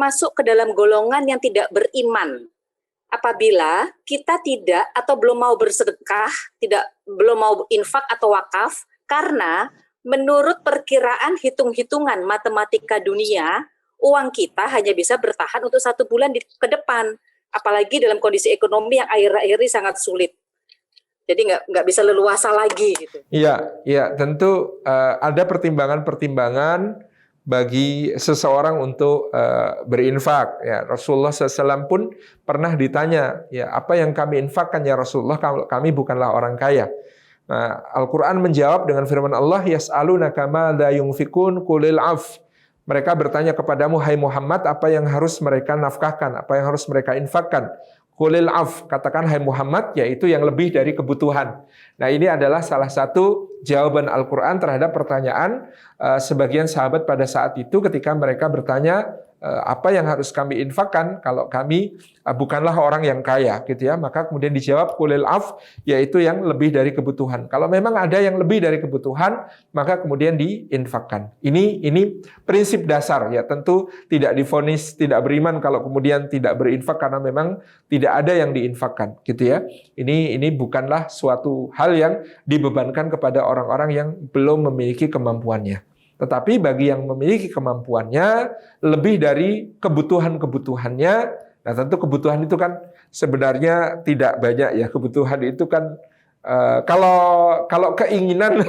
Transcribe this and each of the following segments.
termasuk ke dalam golongan yang tidak beriman. Apabila kita tidak atau belum mau bersedekah, belum mau infak atau wakaf, karena menurut perkiraan hitung-hitungan matematika dunia, uang kita hanya bisa bertahan untuk 1 bulan ke depan. Apalagi dalam kondisi ekonomi yang akhir-akhir ini sangat sulit. Jadi nggak bisa leluasa lagi gitu. Iya, tentu ada pertimbangan-pertimbangan bagi seseorang untuk berinfak. Ya, Rasulullah SAW pun pernah ditanya, ya apa yang kami infakkan ya Rasulullah, kami bukanlah orang kaya. Nah, Al-Quran menjawab dengan firman Allah, yas'alunaka madza yunfikun qulil af. Mereka bertanya kepadamu, hai Muhammad, apa yang harus mereka nafkahkan, apa yang harus mereka infakkan. Qulil af, katakan hai Muhammad, yaitu yang lebih dari kebutuhan. Nah, ini adalah salah satu jawaban Al-Quran terhadap pertanyaan sebagian sahabat pada saat itu ketika mereka bertanya, apa yang harus kami infakkan kalau kami bukanlah orang yang kaya gitu ya. Maka kemudian dijawab qulil af, yaitu yang lebih dari kebutuhan. Kalau memang ada yang lebih dari kebutuhan, maka kemudian diinfakkan. Ini prinsip dasar ya. Tentu tidak divonis tidak beriman kalau kemudian tidak berinfak karena memang tidak ada yang diinfakkan gitu ya. Ini bukanlah suatu hal yang dibebankan kepada orang-orang yang belum memiliki kemampuannya. Tetapi bagi yang memiliki kemampuannya lebih dari kebutuhan-kebutuhannya, nah tentu kebutuhan itu kan sebenarnya tidak banyak ya. Kebutuhan itu kan kalau keinginan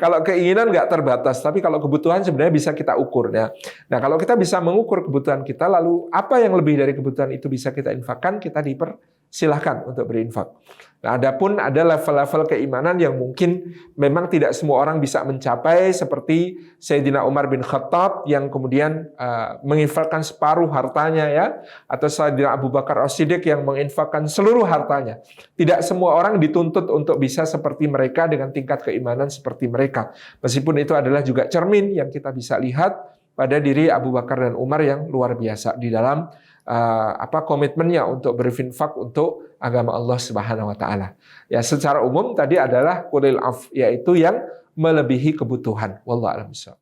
kalau keinginan nggak terbatas, tapi kalau kebutuhan sebenarnya bisa kita ukur ya. Nah, kalau kita bisa mengukur kebutuhan kita, lalu apa yang lebih dari kebutuhan itu bisa kita infakkan, kita dipersilahkan untuk berinfak. Nah, adapun ada level-level keimanan yang mungkin memang tidak semua orang bisa mencapai, seperti Sayyidina Umar bin Khattab yang kemudian menginfakkan separuh hartanya ya, atau Sayyidina Abu Bakar As-Siddiq yang menginfakkan seluruh hartanya. Tidak semua orang dituntut untuk bisa seperti mereka dengan tingkat keimanan seperti mereka. Meskipun itu adalah juga cermin yang kita bisa lihat pada diri Abu Bakar dan Umar yang luar biasa di dalam komitmennya untuk berinfak untuk agama Allah Subhanahu wa taala. Ya, secara umum tadi adalah qulil af, yaitu yang melebihi kebutuhan. Wallahu a'lam bishawab.